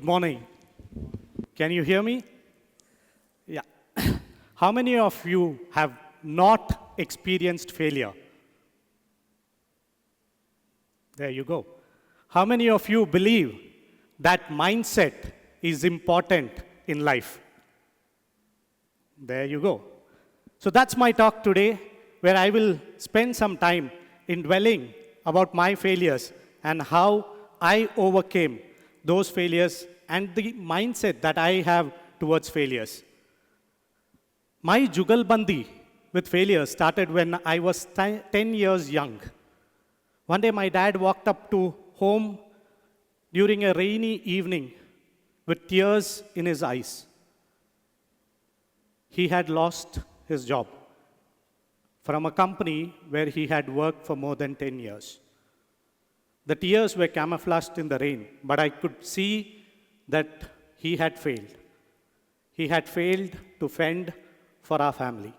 Good morning. Can you hear me? Yeah. How many of you have not experienced failure? There you go. How many of you believe that mindset is important in life? There you go. So that's my talk today, where I will spend some time in dwelling about my failures and how I overcame those failures and the mindset that I have towards failures. My jugalbandi with failure started when I was 10 years young. One day my dad walked up to home during a rainy evening with tears in his eyes. He had lost his job from a company where he had worked for more than 10 years. The tears were camouflaged in the rain, but I could see that he had failed. He had failed to fend for our family.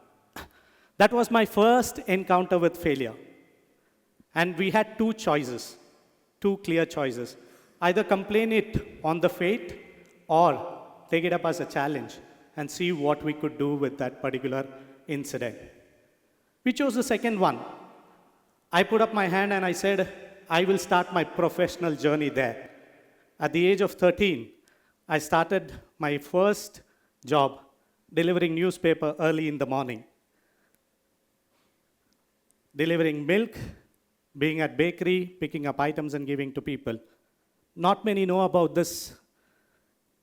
That was my first encounter with failure. And we had two choices, two clear choices. Either complain it on the fate or take it up as a challenge and see what we could do with that particular incident. We chose the second one. I put up my hand and I said, I will start my professional journey there. At the age of 13, I started my first job delivering newspaper early in the morning. Delivering milk, being at bakery, picking up items and giving to people. Not many know about this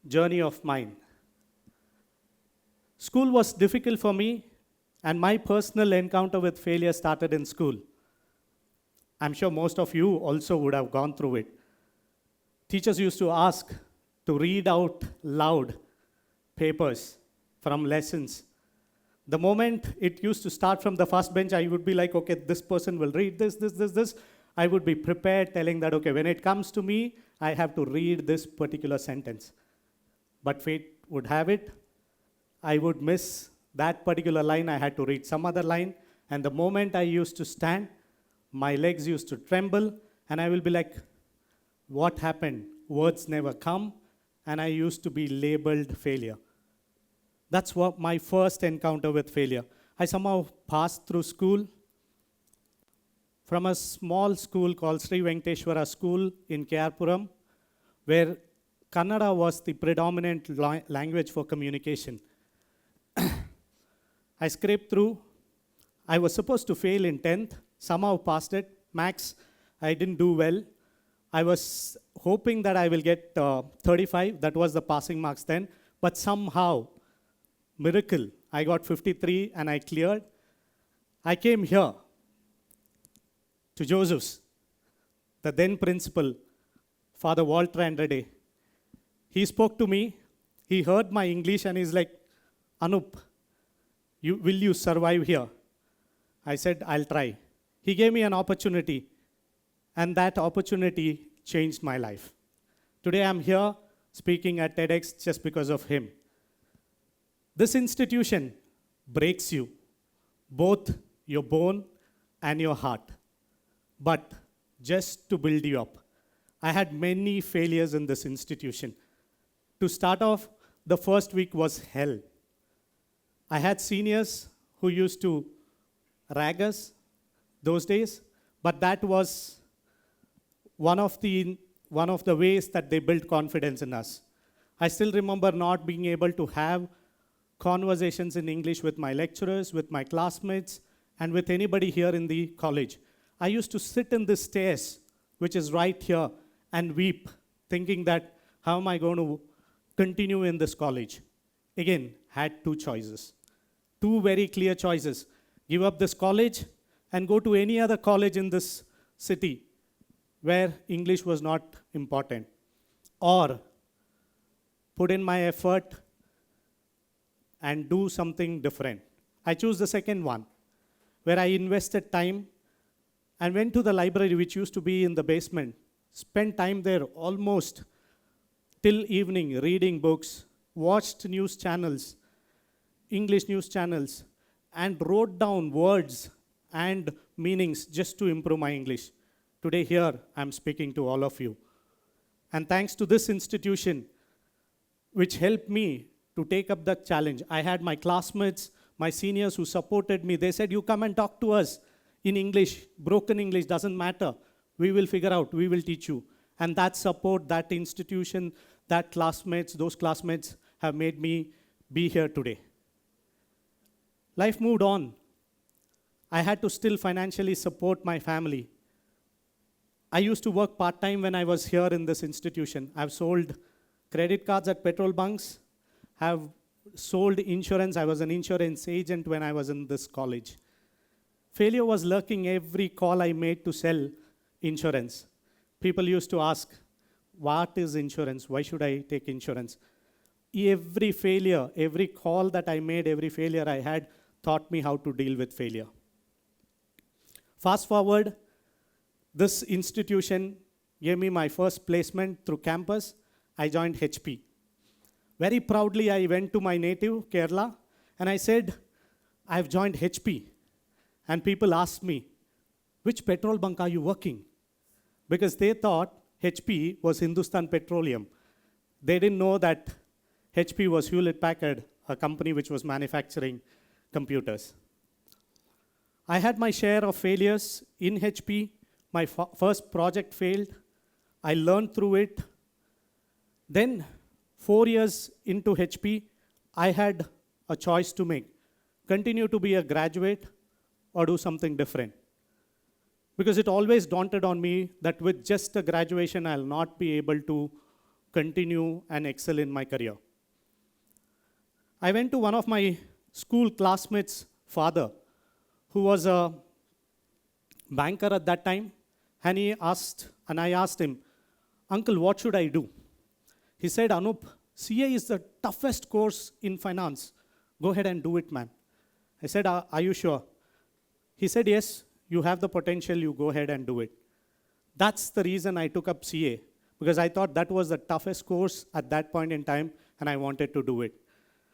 journey of mine. School was difficult for me, and my personal encounter with failure started in school. I'm sure most of you also would have gone through it. Teachers used to ask to read out loud papers from lessons. The moment it used to start from the first bench, I would be like, okay, this person will read this. I would be prepared telling that, okay, when it comes to me, I have to read this particular sentence. But fate would have it, I would miss that particular line, I had to read some other line, and the moment I used to stand, my legs used to tremble, and I will be like, what happened? Words never come, and I used to be labeled failure. That's what my first encounter with failure. I somehow passed through school from a small school called Sri Venkateshwara School in Kerpuram, where Kannada was the predominant language for communication. I scraped through. I was supposed to fail in 10th, somehow passed it. Max, I didn't do well. I was hoping that I will get 35, that was the passing marks then, but somehow, miracle, I got 53 and I cleared. I came here to Joseph's, the then principal, Father Walter Andrade. He spoke to me, he heard my English and he's like, Anup, will you survive here? I said, I'll try. He gave me an opportunity, and that opportunity changed my life. Today I'm here speaking at TEDx just because of him. This institution breaks you, both your bone and your heart, but just to build you up. I had many failures in this institution. To start off, the first week was hell. I had seniors who used to rag us those days, but that was one of the ways that they built confidence in us. I still remember not being able to have conversations in English with my lecturers, with my classmates, and with anybody here in the college. I used to sit in the stairs, which is right here, and weep, thinking that, how am I going to continue in this college? Again, had two choices. Two very clear choices. Give up this college and go to any other college in this city where English was not important. Or put in my effort and do something different. I chose the second one, where I invested time and went to the library, which used to be in the basement, spent time there almost till evening reading books, watched news channels, English news channels, and wrote down words and meanings just to improve my English. Today here, I'm speaking to all of you. And thanks to this institution, which helped me to take up the challenge. I had my classmates, my seniors who supported me. They said, you come and talk to us in English. Broken English doesn't matter. We will figure out, we will teach you. And that support, that institution, that classmates, those classmates have made me be here today. Life moved on. I had to still financially support my family. I used to work part-time when I was here in this institution. I've sold credit cards at petrol bunks, have sold insurance. I was an insurance agent when I was in this college. Failure was lurking every call I made to sell insurance. People used to ask, what is insurance? Why should I take insurance? Every failure, every call that I made, every failure I had taught me how to deal with failure. Fast forward, this institution gave me my first placement through campus. I joined HP. Very proudly, I went to my native, Kerala, and I said, I've joined HP. And people asked me, which petrol bunk are you working? Because they thought HP was Hindustan Petroleum. They didn't know that HP was Hewlett-Packard, a company which was manufacturing computers. I had my share of failures in HP. My first project failed. I learned through it. Then, 4 years into HP, I had a choice to make. Continue to be a graduate or do something different. Because it always daunted on me that with just a graduation, I'll not be able to continue and excel in my career. I went to one of my school classmates' father, who was a banker at that time, and I asked him, Uncle, what should I do? He said, Anup, CA is the toughest course in finance. Go ahead and do it, man. I said, are you sure? He said, yes, you have the potential, you go ahead and do it. That's the reason I took up CA, because I thought that was the toughest course at that point in time, and I wanted to do it.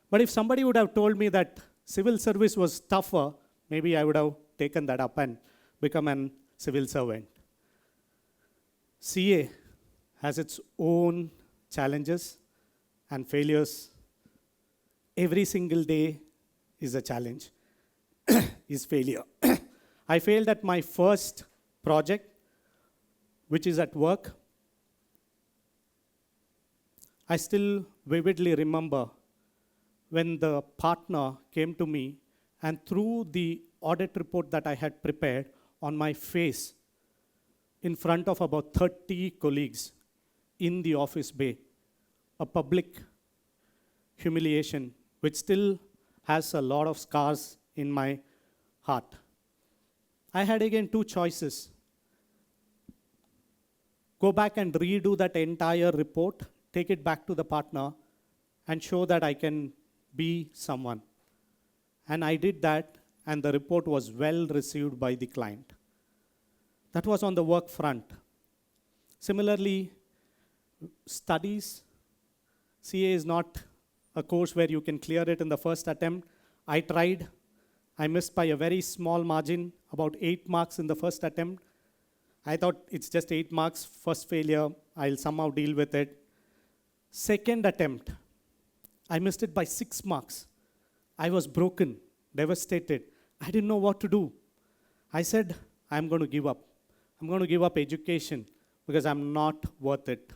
But if somebody would have told me that civil service was tougher, maybe I would have taken that up and become an civil servant. CA has its own challenges and failures. Every single day is a challenge, is failure. I failed at my first project, which is at work. I still vividly remember when the partner came to me and threw the audit report that I had prepared on my face in front of about 30 colleagues in the office bay, a public humiliation which still has a lot of scars in my heart. I had again two choices. Go back and redo that entire report, take it back to the partner, and show that I can be someone. And I did that, and the report was well received by the client. That was on the work front. Similarly, studies. CA is not a course where you can clear it in the first attempt. I tried. I missed by a very small margin, about 8 marks in the first attempt. I thought it's just 8 marks, first failure, I'll somehow deal with it. Second attempt, I missed it by 6 marks. I was broken, devastated. I didn't know what to do. I said, I'm going to give up. I'm going to give up education because I'm not worth it.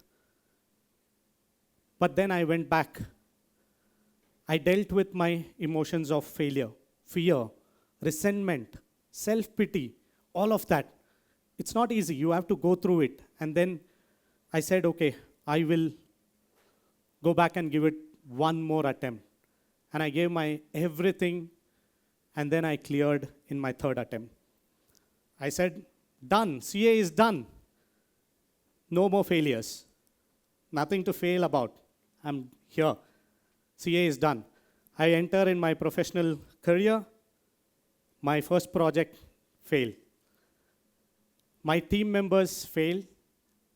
But then I went back. I dealt with my emotions of failure, fear, resentment, self-pity, all of that. It's not easy. You have to go through it. And then I said, okay, I will go back and give it one more attempt. And I gave my everything, and then I cleared in my third attempt. I said, done. CA is done. No more failures. Nothing to fail about. I'm here. CA is done. I enter in my professional career. My first project failed. My team members failed.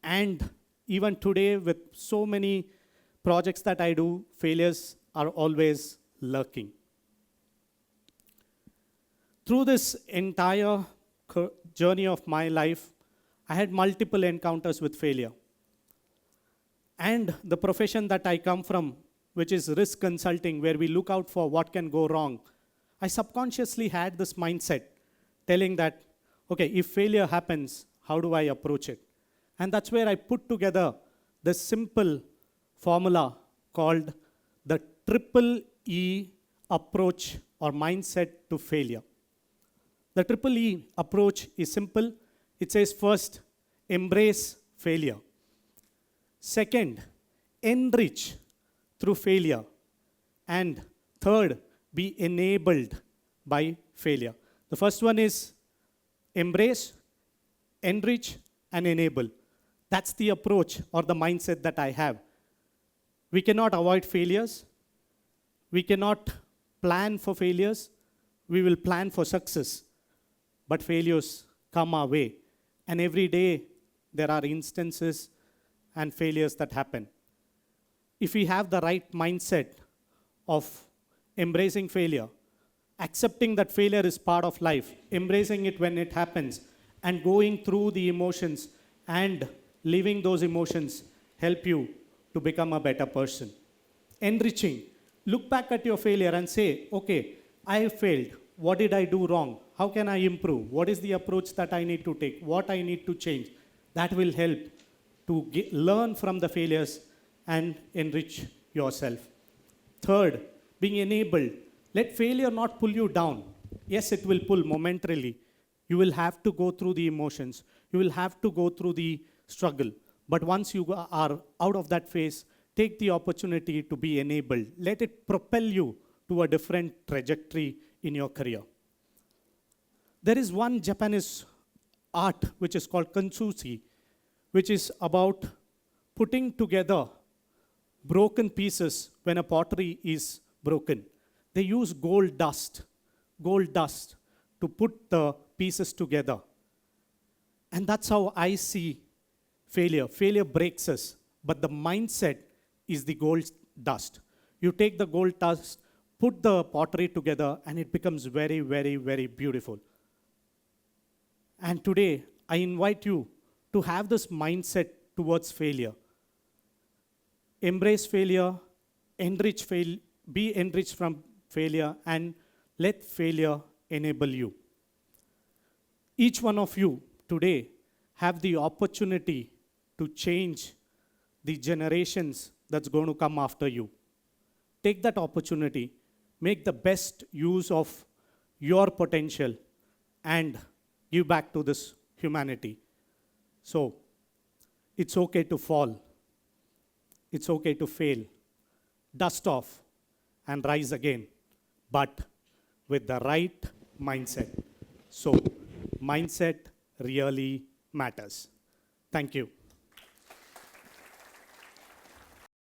And even today, with so many projects that I do, failures are always lurking. Through this entire journey of my life, I had multiple encounters with failure. And the profession that I come from which is risk consulting, where we look out for what can go wrong, I subconsciously had this mindset telling that, okay, if failure happens, how do I approach it? And that's where I put together this simple formula called the triple E approach or mindset to failure. The triple E approach is simple. It says first, embrace failure. Second, enrich through failure. And third, be enabled by failure. The first one is embrace, enrich, and enable. That's the approach or the mindset that I have. We cannot avoid failures. We cannot plan for failures. We will plan for success. But failures come our way. And every day there are instances and failures that happen. If we have the right mindset of embracing failure, accepting that failure is part of life, embracing it when it happens, and going through the emotions and living those emotions help you to become a better person. Enriching. Look back at your failure and say, okay, I failed. What did I do wrong? How can I improve? What is the approach that I need to take? What I need to change? That will help to learn from the failures and enrich yourself. Third, being enabled. Let failure not pull you down. Yes, it will pull momentarily. You will have to go through the emotions. You will have to go through the struggle. But once you are out of that phase, take the opportunity to be enabled. Let it propel you to a different trajectory in your career. There is one Japanese art which is called kintsugi, which is about putting together broken pieces when a pottery is broken. They use gold dust to put the pieces together. And that's how I see failure. Failure breaks us, but the mindset is the gold dust. You take the gold dust, put the pottery together, and it becomes very, very, very beautiful. And today, I invite you to have this mindset towards failure. Embrace failure, be enriched from failure, and let failure enable you. Each one of you today have the opportunity to change the generations that's going to come after you. Take that opportunity, make the best use of your potential, and give back to this humanity. So, it's okay to fall. It's okay to fail. Dust off and rise again, but with the right mindset. So, mindset really matters. Thank you.